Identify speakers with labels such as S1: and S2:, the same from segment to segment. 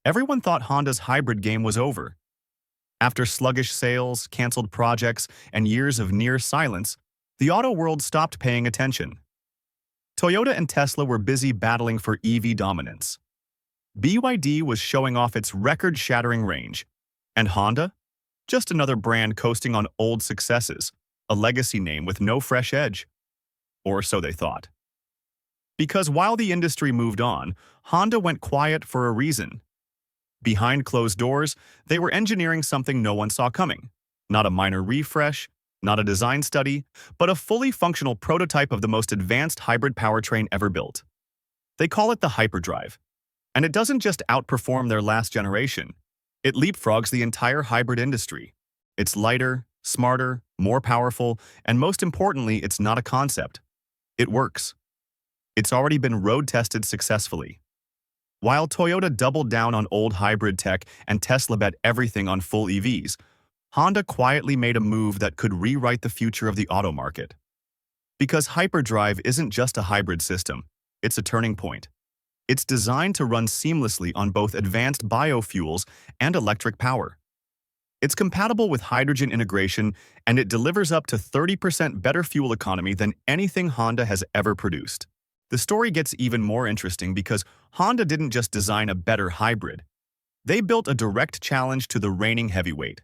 S1: Everyone thought Honda's hybrid game was over. After sluggish sales, canceled projects, and years of near silence, the auto world stopped paying attention. Toyota and Tesla were busy battling for EV dominance. BYD was showing off its record-shattering range. And Honda? Just another brand coasting on old successes, a legacy name with no fresh edge. Or so they thought. Because while the industry moved on, Honda went quiet for a reason. Behind closed doors, they were engineering something no one saw coming. Not a minor refresh, not a design study, but a fully functional prototype of the most advanced hybrid powertrain ever built. They call it the Hyperdrive. And it doesn't just outperform their last generation. It leapfrogs the entire hybrid industry. It's lighter, smarter, more powerful, and most importantly, it's not a concept. It works. It's already been road-tested successfully. While Toyota doubled down on old hybrid tech and Tesla bet everything on full EVs, Honda quietly made a move that could rewrite the future of the auto market. Because Hyperdrive isn't just a hybrid system, it's a turning point. It's designed to run seamlessly on both advanced biofuels and electric power. It's compatible with hydrogen integration, and it delivers up to 30% better fuel economy than anything Honda has ever produced. The story gets even more interesting because Honda didn't just design a better hybrid. They built a direct challenge to the reigning heavyweight.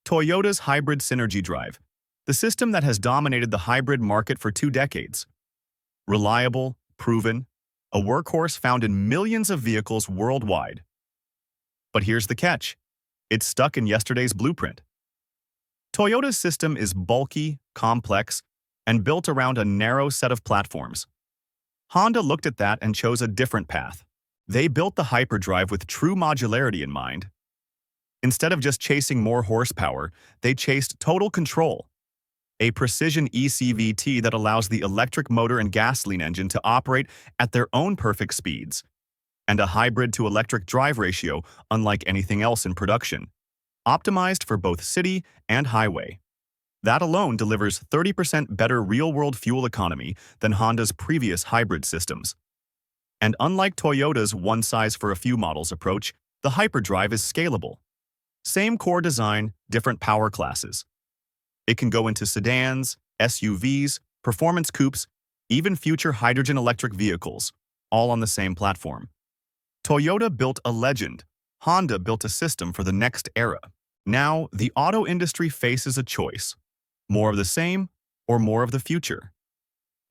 S1: Toyota's Hybrid Synergy Drive, the system that has dominated the hybrid market for 2 decades. Reliable, proven, a workhorse found in millions of vehicles worldwide. But here's the catch. It's stuck in yesterday's blueprint. Toyota's system is bulky, complex, and built around a narrow set of platforms. Honda looked at that and chose a different path. They built the Hyperdrive with true modularity in mind. Instead of just chasing more horsepower, they chased total control. A precision ECVT that allows the electric motor and gasoline engine to operate at their own perfect speeds. And a hybrid-to-electric drive ratio unlike anything else in production. Optimized for both city and highway. That alone delivers 30% better real-world fuel economy than Honda's previous hybrid systems. And unlike Toyota's one-size-for-a-few-models approach, the Hyperdrive is scalable. Same core design, different power classes. It can go into sedans, SUVs, performance coupes, even future hydrogen-electric vehicles, all on the same platform. Toyota built a legend. Honda built a system for the next era. Now, the auto industry faces a choice. More of the same or more of the future.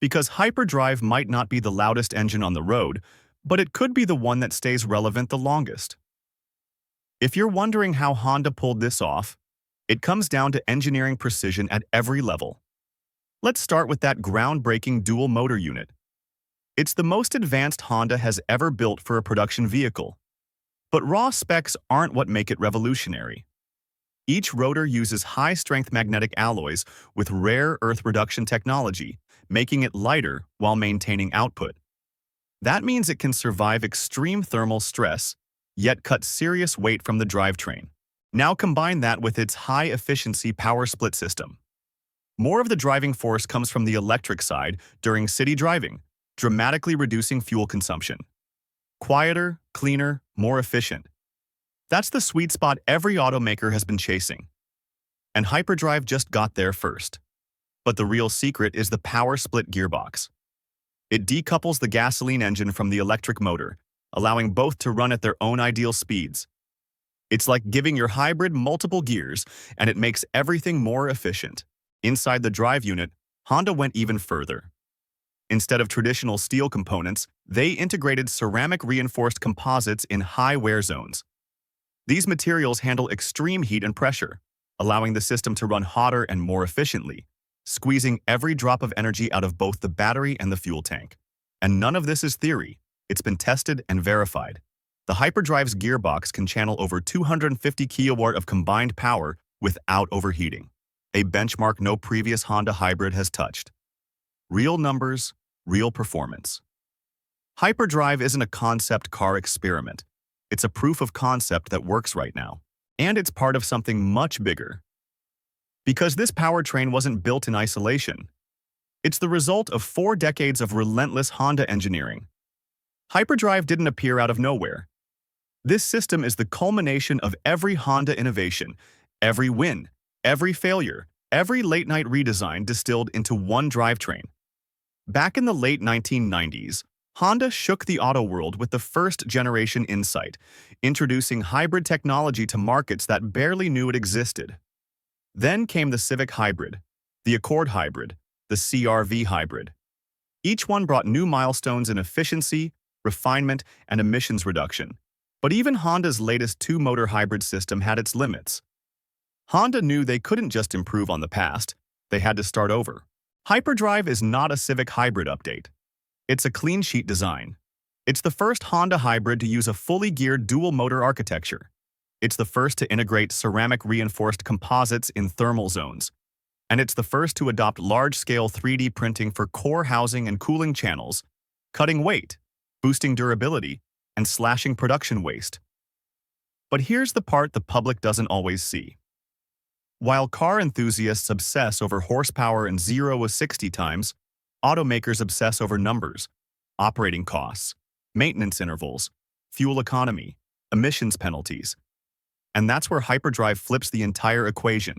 S1: Because Hyperdrive might not be the loudest engine on the road, but it could be the one that stays relevant the longest. If you're wondering how Honda pulled this off, it comes down to engineering precision at every level. Let's start with that groundbreaking dual motor unit. It's the most advanced Honda has ever built for a production vehicle. But raw specs aren't what make it revolutionary. Each rotor uses high-strength magnetic alloys with rare earth reduction technology, making it lighter while maintaining output. That means it can survive extreme thermal stress, yet cut serious weight from the drivetrain. Now combine that with its high-efficiency power split system. More of the driving force comes from the electric side during city driving, dramatically reducing fuel consumption. Quieter, cleaner, more efficient. That's the sweet spot every automaker has been chasing. And Hyperdrive just got there first. But the real secret is the power split gearbox. It decouples the gasoline engine from the electric motor, allowing both to run at their own ideal speeds. It's like giving your hybrid multiple gears, and it makes everything more efficient. Inside the drive unit, Honda went even further. Instead of traditional steel components, they integrated ceramic-reinforced composites in high wear zones. These materials handle extreme heat and pressure, allowing the system to run hotter and more efficiently, squeezing every drop of energy out of both the battery and the fuel tank. And none of this is theory. It's been tested and verified. The Hyperdrive's gearbox can channel over 250 kW of combined power without overheating, a benchmark no previous Honda hybrid has touched. Real numbers, real performance. Hyperdrive isn't a concept car experiment. It's a proof of concept that works right now. And it's part of something much bigger. Because this powertrain wasn't built in isolation. It's the result of 4 decades of relentless Honda engineering. Hyperdrive didn't appear out of nowhere. This system is the culmination of every Honda innovation, every win, every failure, every late-night redesign distilled into one drivetrain. Back in the late 1990s, Honda shook the auto world with the first-generation Insight, introducing hybrid technology to markets that barely knew it existed. Then came the Civic Hybrid, the Accord Hybrid, the CR-V Hybrid. Each one brought new milestones in efficiency, refinement, and emissions reduction. But even Honda's latest two-motor hybrid system had its limits. Honda knew they couldn't just improve on the past, they had to start over. Hyperdrive is not a Civic Hybrid update. It's a clean sheet design. It's the first Honda hybrid to use a fully geared dual-motor architecture. It's the first to integrate ceramic-reinforced composites in thermal zones. And it's the first to adopt large-scale 3D printing for core housing and cooling channels, cutting weight, boosting durability, and slashing production waste. But here's the part the public doesn't always see. While car enthusiasts obsess over horsepower and 0 to 60 times, automakers obsess over numbers, operating costs, maintenance intervals, fuel economy, emissions penalties. And that's where Hyperdrive flips the entire equation.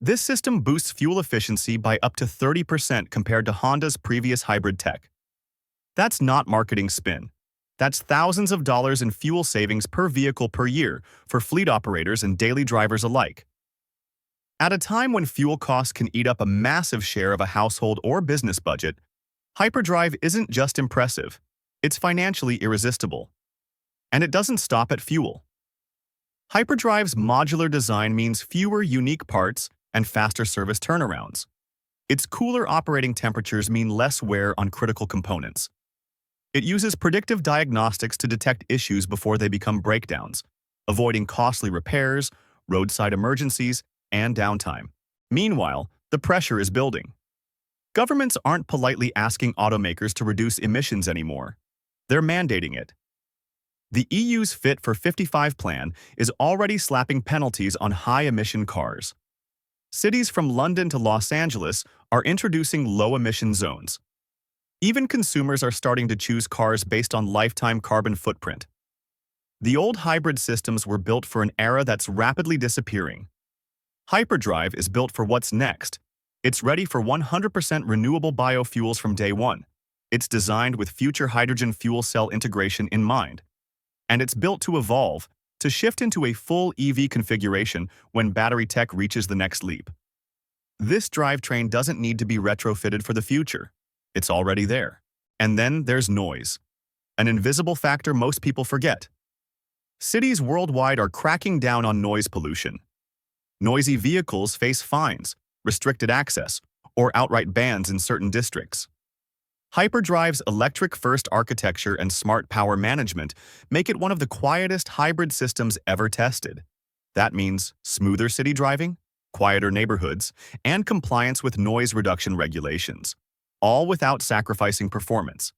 S1: This system boosts fuel efficiency by up to 30% compared to Honda's previous hybrid tech. That's not marketing spin. That's thousands of dollars in fuel savings per vehicle per year for fleet operators and daily drivers alike. At a time when fuel costs can eat up a massive share of a household or business budget, Hyperdrive isn't just impressive, it's financially irresistible. And it doesn't stop at fuel. Hyperdrive's modular design means fewer unique parts and faster service turnarounds. Its cooler operating temperatures mean less wear on critical components. It uses predictive diagnostics to detect issues before they become breakdowns, avoiding costly repairs, roadside emergencies, and downtime. Meanwhile, the pressure is building. Governments aren't politely asking automakers to reduce emissions anymore. They're mandating it. The EU's Fit for 55 plan is already slapping penalties on high-emission cars. Cities from London to Los Angeles are introducing low-emission zones. Even consumers are starting to choose cars based on lifetime carbon footprint. The old hybrid systems were built for an era that's rapidly disappearing. Hyperdrive is built for what's next. It's ready for 100% renewable biofuels from day one. It's designed with future hydrogen fuel cell integration in mind. And it's built to evolve, to shift into a full EV configuration when battery tech reaches the next leap. This drivetrain doesn't need to be retrofitted for the future. It's already there. And then there's noise, an invisible factor most people forget. Cities worldwide are cracking down on noise pollution. Noisy vehicles face fines, restricted access, or outright bans in certain districts. Hyperdrive's electric-first architecture and smart power management make it one of the quietest hybrid systems ever tested. That means smoother city driving, quieter neighborhoods, and compliance with noise reduction regulations, all without sacrificing performance.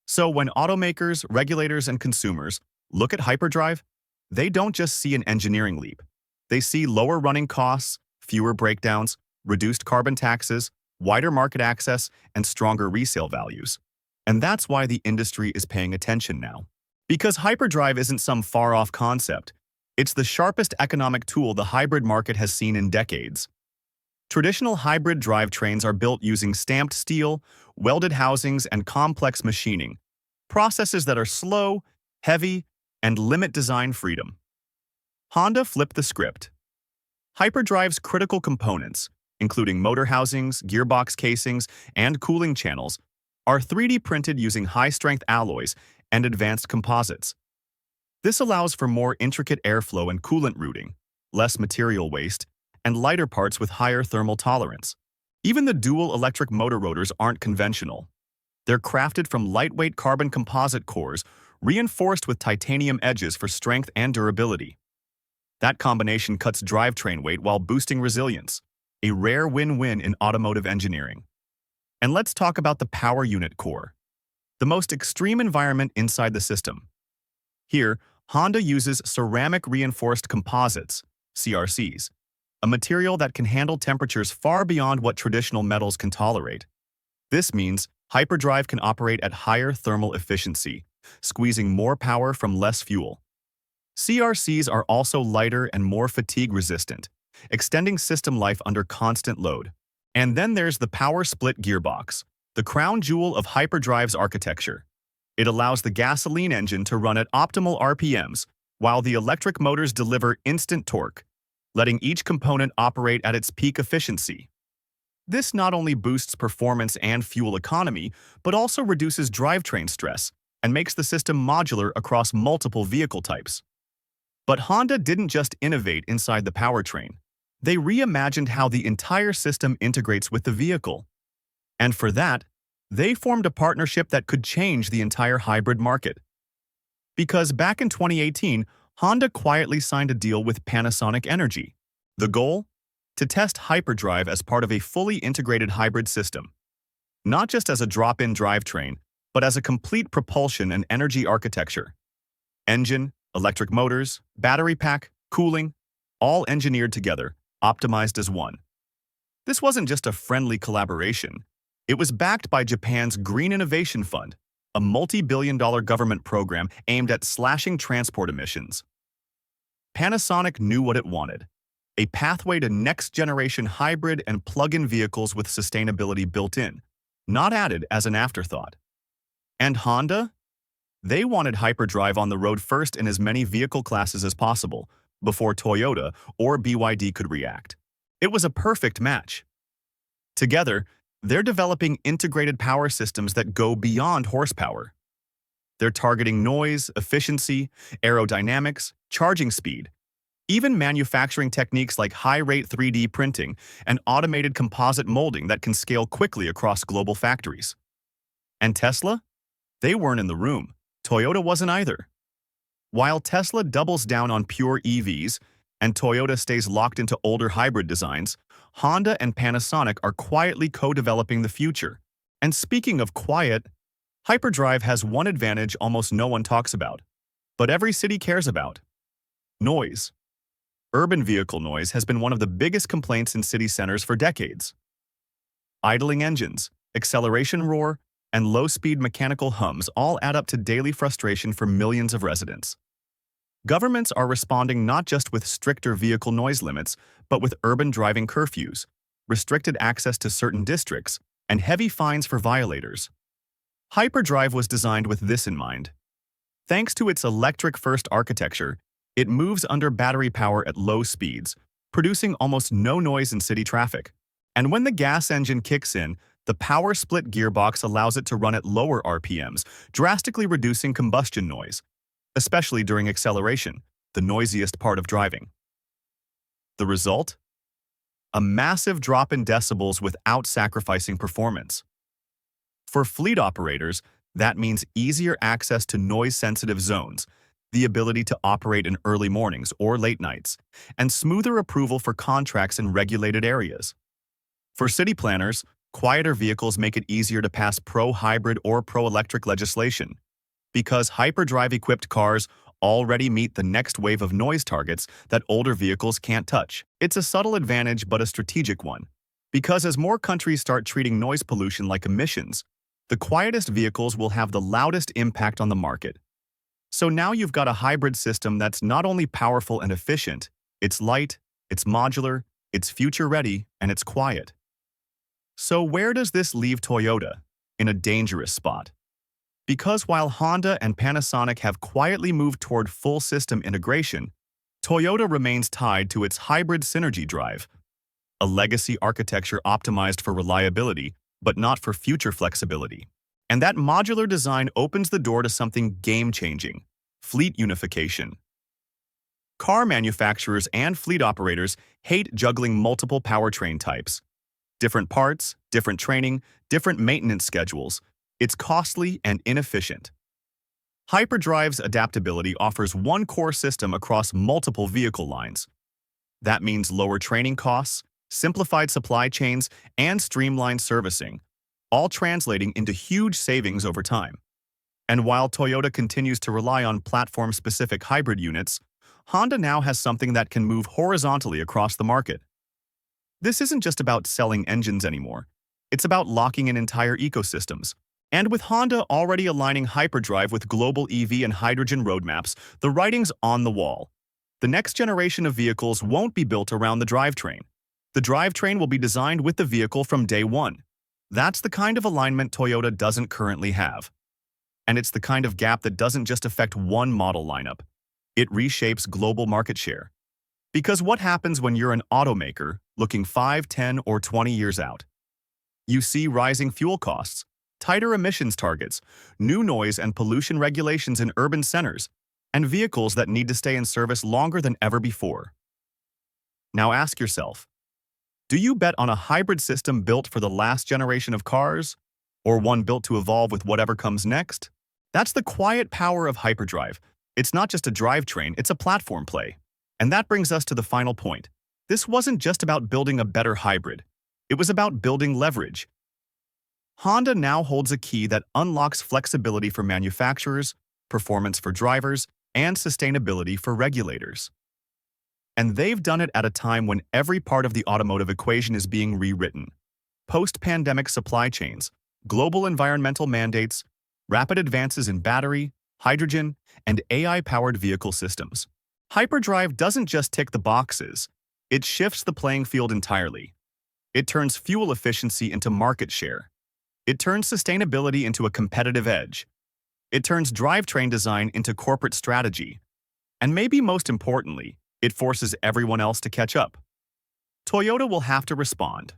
S1: So when automakers, regulators, and consumers look at Hyperdrive, they don't just see an engineering leap. They see lower running costs, fewer breakdowns, reduced carbon taxes, wider market access, and stronger resale values. And that's why the industry is paying attention now. Because Hyperdrive isn't some far-off concept. It's the sharpest economic tool the hybrid market has seen in decades. Traditional hybrid drivetrains are built using stamped steel, welded housings, and complex machining, processes that are slow, heavy, and limit design freedom. Honda flipped the script. Hyperdrive's critical components, including motor housings, gearbox casings, and cooling channels, are 3D printed using high-strength alloys and advanced composites. This allows for more intricate airflow and coolant routing, less material waste, and lighter parts with higher thermal tolerance. Even the dual electric motor rotors aren't conventional. They're crafted from lightweight carbon composite cores, reinforced with titanium edges for strength and durability. That combination cuts drivetrain weight while boosting resilience, a rare win-win in automotive engineering. And let's talk about the power unit core, the most extreme environment inside the system. Here, Honda uses ceramic-reinforced composites, CRCs, a material that can handle temperatures far beyond what traditional metals can tolerate. This means Hyperdrive can operate at higher thermal efficiency, squeezing more power from less fuel. CRCs are also lighter and more fatigue-resistant, extending system life under constant load. And then there's the power split gearbox, the crown jewel of Hyperdrive's architecture. It allows the gasoline engine to run at optimal RPMs, while the electric motors deliver instant torque, letting each component operate at its peak efficiency. This not only boosts performance and fuel economy, but also reduces drivetrain stress and makes the system modular across multiple vehicle types. But Honda didn't just innovate inside the powertrain. They reimagined how the entire system integrates with the vehicle. And for that, they formed a partnership that could change the entire hybrid market. Because back in 2018, Honda quietly signed a deal with Panasonic Energy. The goal? To test Hyperdrive as part of a fully integrated hybrid system. Not just as a drop-in drivetrain, but as a complete propulsion and energy architecture. Engine, electric motors, battery pack, cooling, all engineered together, optimized as one. This wasn't just a friendly collaboration. It was backed by Japan's Green Innovation Fund, a multi-billion-dollar government program aimed at slashing transport emissions. Panasonic knew what it wanted: a pathway to next-generation hybrid and plug-in vehicles with sustainability built in, not added as an afterthought. And Honda? They wanted Hyperdrive on the road first in as many vehicle classes as possible, before Toyota or BYD could react. It was a perfect match. Together, they're developing integrated power systems that go beyond horsepower. They're targeting noise, efficiency, aerodynamics, charging speed, even manufacturing techniques like high-rate 3D printing and automated composite molding that can scale quickly across global factories. And Tesla? They weren't in the room. Toyota wasn't either. While Tesla doubles down on pure EVs and Toyota stays locked into older hybrid designs, Honda and Panasonic are quietly co-developing the future. And speaking of quiet, Hyperdrive has one advantage almost no one talks about, but every city cares about: noise. Urban vehicle noise has been one of the biggest complaints in city centers for decades. Idling engines, acceleration roar, and low-speed mechanical hums all add up to daily frustration for millions of residents. Governments are responding not just with stricter vehicle noise limits, but with urban driving curfews, restricted access to certain districts, and heavy fines for violators. Hyperdrive was designed with this in mind. Thanks to its electric-first architecture, it moves under battery power at low speeds, producing almost no noise in city traffic. And when the gas engine kicks in, the power split gearbox allows it to run at lower RPMs, drastically reducing combustion noise, especially during acceleration, the noisiest part of driving. The result? A massive drop in decibels without sacrificing performance. For fleet operators, that means easier access to noise-sensitive zones, the ability to operate in early mornings or late nights, and smoother approval for contracts in regulated areas. For city planners, quieter vehicles make it easier to pass pro-hybrid or pro-electric legislation, because hyperdrive-equipped cars already meet the next wave of noise targets that older vehicles can't touch. It's a subtle advantage but a strategic one, because as more countries start treating noise pollution like emissions, the quietest vehicles will have the loudest impact on the market. So now you've got a hybrid system that's not only powerful and efficient, it's light, it's modular, it's future-ready, and it's quiet. So where does this leave Toyota? In a dangerous spot. Because while Honda and Panasonic have quietly moved toward full system integration, Toyota remains tied to its hybrid synergy drive, a legacy architecture optimized for reliability, but not for future flexibility. And that modular design opens the door to something game-changing: fleet unification. Car manufacturers and fleet operators hate juggling multiple powertrain types. Different parts, different training, different maintenance schedules. It's costly and inefficient. Hyperdrive's adaptability offers one core system across multiple vehicle lines. That means lower training costs, simplified supply chains, and streamlined servicing, all translating into huge savings over time. And while Toyota continues to rely on platform-specific hybrid units, Honda now has something that can move horizontally across the market. This isn't just about selling engines anymore. It's about locking in entire ecosystems, And with Honda already aligning Hyperdrive with global EV and hydrogen roadmaps, the writing's on the wall. The next generation of vehicles won't be built around the drivetrain. The drivetrain will be designed with the vehicle from day one. That's the kind of alignment Toyota doesn't currently have. And it's the kind of gap that doesn't just affect one model lineup. It reshapes global market share. Because what happens when you're an automaker looking 5, 10, or 20 years out? You see rising fuel costs, tighter emissions targets, new noise and pollution regulations in urban centers, and vehicles that need to stay in service longer than ever before. Now ask yourself, do you bet on a hybrid system built for the last generation of cars, or one built to evolve with whatever comes next? That's the quiet power of Hyperdrive. It's not just a drivetrain, it's a platform play. And that brings us to the final point. This wasn't just about building a better hybrid. It was about building leverage. Honda now holds a key that unlocks flexibility for manufacturers, performance for drivers, and sustainability for regulators. And they've done it at a time when every part of the automotive equation is being rewritten. Post-pandemic supply chains, global environmental mandates, rapid advances in battery, hydrogen, and AI-powered vehicle systems. Hyperdrive doesn't just tick the boxes, it shifts the playing field entirely. It turns fuel efficiency into market share. It turns sustainability into a competitive edge. It turns drivetrain design into corporate strategy. And maybe most importantly, it forces everyone else to catch up. Toyota will have to respond.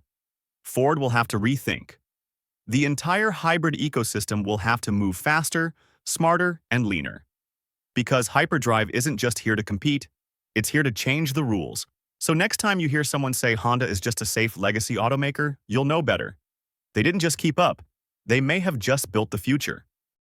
S1: Ford will have to rethink. The entire hybrid ecosystem will have to move faster, smarter, and leaner. Because Hyperdrive isn't just here to compete, it's here to change the rules. So next time you hear someone say Honda is just a safe legacy automaker, you'll know better. They didn't just keep up. They may have just built the future.